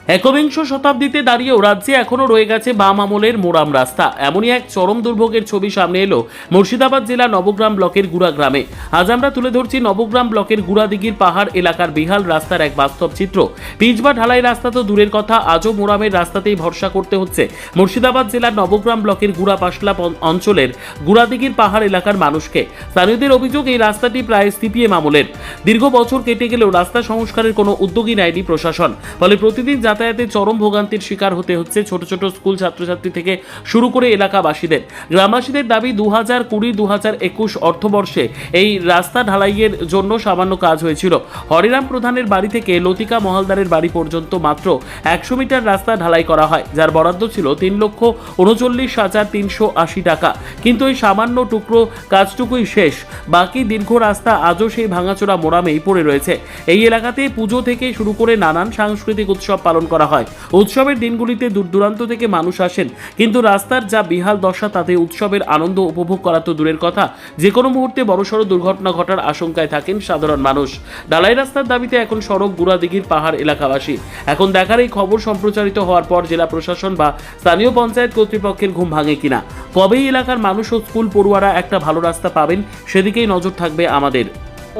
একবিংশ শতাব্দীতে দাঁড়িয়েও রাজ্যে এখনও রয়ে গেছে বাম আমলের মোরাম রাস্তা। এমনই এক চরম দুর্ভোগের ছবি সামনে এলো মুর্শিদাবাদ জেলা নবগ্রাম ব্লকের গুড়া গ্রামে। আজ আমরা তুলে ধরছি নবগ্রাম ব্লকের গুড়াদিঘির পাহাড় এলাকার বেহাল রাস্তার এক বাস্তব চিত্র। পিচ বা ঢালাই রাস্তা তো দূরের কথা, আজও মোরামের রাস্তাতেই ভরসা করতে হচ্ছে মুর্শিদাবাদ জেলার নবগ্রাম ব্লকের গুড়া পাশলা অঞ্চলের গুড়াদিঘির পাহাড় এলাকার মানুষকে। স্থানীয়দের অভিযোগ, এই রাস্তাটি প্রায় সিপিএম আমলের। দীর্ঘ বছর কেটে গেলেও রাস্তা সংস্কারের কোনো উদ্যোগই নেয়নি প্রশাসন। ফলে প্রতিদিন যাতায়াতে চরম ভোগান্তির শিকার হতে হচ্ছে ছোট ছোট স্কুল ছাত্রছাত্রী থেকে শুরু করে এলাকাবাসীদের। গ্রামবাসীদের দাবি, 2020-2021 অর্থবর্ষে এই রাস্তা ঢালাইয়ের জন্য সামান্য কাজ হয়েছিল। হরিরাম প্রধানের বাড়ি থেকে লতিকা মহালদারের বাড়ি পর্যন্ত মাত্র 100 মিটার রাস্তা ঢালাই করা হয়, যার বরাদ্দ ছিল 3,39,380 টাকা। কিন্তু এই সামান্য টুকরো কাজটুকুই শেষ, বাকি দীর্ঘ রাস্তা আজও সেই ভাঙাচোরা মোরামেই পড়ে রয়েছে। এই এলাকাতে পুজো থেকে শুরু করে নানান সাংস্কৃতিক উৎসব পালন করা হয়। উৎসবের দিনগুলিতে দূর দূরান্ত থেকে মানুষ আসেন, কিন্তু রাস্তার যা বিহাল দশা তাতে উৎসবের আনন্দ উপভোগ করা তো দূরের কথা, যে কোনো মুহূর্তে বড়সড় দুর্ঘটনা ঘটার আশঙ্কায় থাকেন সাধারণ মানুষ। ঢালাই রাস্তার দাবিতে এখন সড়ক গুড়াদিঘির পাহাড় এলাকাবাসী। এখন দেখার এই খবর সম্প্রচারিত হওয়ার পর জেলা প্রশাসন বা স্থানীয় পঞ্চায়েত কর্তৃপক্ষের ঘুম ভাঙে কিনা। কবেই এলাকার মানুষ ও স্কুল পড়ুয়ারা একটা ভালো রাস্তা পাবেন, সেদিকেই নজর থাকবে আমাদের।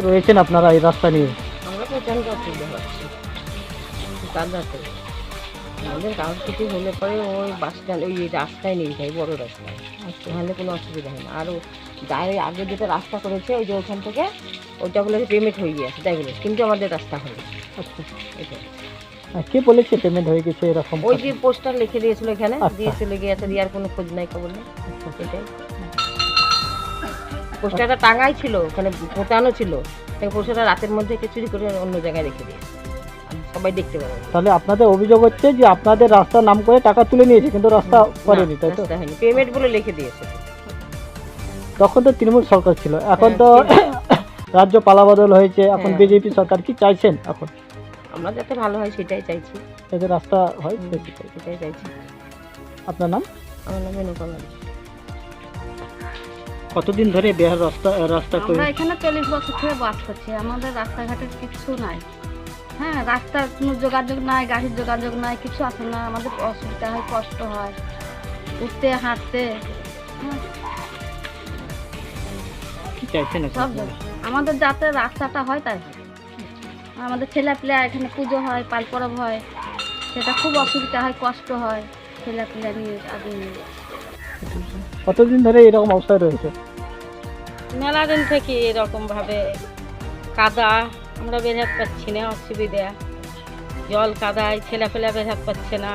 রয়েছেন আপনারা এই রাস্তা নিয়ে? আমরা প্রচণ্ড অসুবিধা হচ্ছে কাদাতে। আমাদের কাজ কিছু হলে পরে ওই বাস স্ট্যান্ড ওই রাস্তায় নিয়ে যায়, বড় রাস্তায়, ওখানে কোনো অসুবিধা হয় না। আর যার আগে যেটা রাস্তা করেছে ওই যে ওখান থেকে ওইটা বলে পেমেন্ট হয়ে গিয়েছে, তাই বলে, কিন্তু আমাদের রাস্তা হয়নি। আচ্ছা, এটা কে বলেছে পেমেন্ট হয়ে গেছে এরকম? ওই যে পোস্টার লিখে দিয়েছিল এখানে, আচ্ছা। দিয়ে চলে গিয়েছে, দিয়ে আর কোনো খোঁজ নাই, খবর নেই। এটাই পোস্টারটা টাঙাই ছিল, ওখানে পোতানো ছিল, পোস্টারটা রাতের মধ্যে চুরি করে অন্য জায়গায় রেখে দিয়েছে, সবাই দেখতে পাবে। তাহলে আপনাদের অভিযোগ হচ্ছে যে আপনাদের রাস্তার নাম করে টাকা তুলে নিয়েছে, কিন্তু রাস্তা করেনি, তাই তো? পেমেন্ট বলে লিখে দিয়েছে। তখন তো তৃণমূল সরকার ছিল, এখন তো রাজ্য পালাবদল হয়েছে, এখন বিজেপি সরকার। কি চাইছেন এখন? আমরা যাতে ভালো হয় সেটাই চাইছি, যাতে রাস্তা হয় সেটাই চাইছি। আপনার নাম? আমার নাম মেনকা। কতদিন ধরে বেহাল রাস্তা আমরা এখানে 40 বছর থেকে বাস করছি, আমাদের রাস্তাঘাটের কিছু নাই। হ্যাঁ, রাস্তার কোনো যোগাযোগ নাই, গাড়ির যোগাযোগ নাই, কিছু আসে না। আমাদের অসুবিধা হয়, কষ্ট হয় উঠতে হাঁটতে। কি চাইছেন সব আমাদের যাতে রাস্তাটা হয় তাই হয়। আমাদের ছেলেপিলে এখানে পুজো হয়, পাল পরব হয়, সেটা খুব অসুবিধা হয়, কষ্ট হয় ছেলেপিলে নিয়ে আগে নিয়ে। কতদিন ধরে এরকম অবস্থায় রয়েছে? মেলা দিন থেকে এরকমভাবে কাদা, আমরা বেরোতে পারছি না, অসুবিধা। জল কাদায় ছেলেপেলে বেরোতে পারছে না,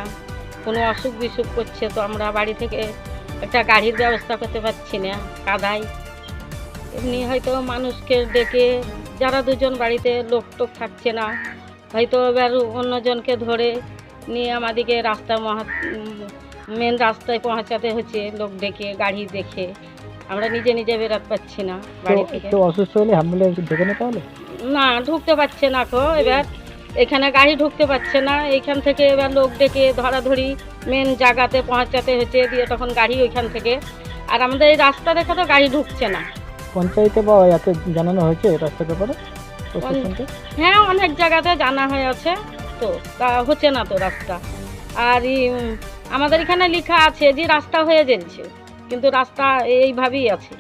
কোনো অসুখ বিসুখ করছে তো আমরা বাড়ি থেকে একটা গাড়ির ব্যবস্থা করতে পারছি না কাদায়। এমনি হয়তো মানুষকে ডেকে, যারা দুজন বাড়িতে লোক টোক থাকছে না, হয়তো এবার অন্যজনকে ধরে নিয়ে আমাদেরকে রাস্তা মেন রাস্তায় পৌঁছাতে হচ্ছে, লোক ডেকে গাড়ি দেখে। আমরা নিজে নিজে বেরোতে পারছি না বাড়ি থেকে। তো অসুস্থ হলে অ্যাম্বুলেন্স ঢুকে নিতে হলে? না, ঢুকতে পারছে না তো, এবার এখানে গাড়ি ঢুকতে পারছে না, এইখান থেকে এবার লোক ডেকে ধরাধরি মেন জায়গাতে পৌঁছাতে হচ্ছে, দিয়ে তখন গাড়ি ওইখান থেকে। আর আমাদের এই রাস্তা দেখে তো গাড়ি ঢুকছে না। পঞ্চায়েতে বা এতে জানানো হয়েছে রাস্তার ব্যাপারে প্রশাসনকে? হ্যাঁ, অনেক জায়গাতে জানা হয়ে আছে, তো তা হচ্ছে না তো রাস্তা। আর আমাদের এখানে লেখা আছে যে রাস্তা হয়ে যাচ্ছে, কিন্তু রাস্তা এইভাবেই আছে।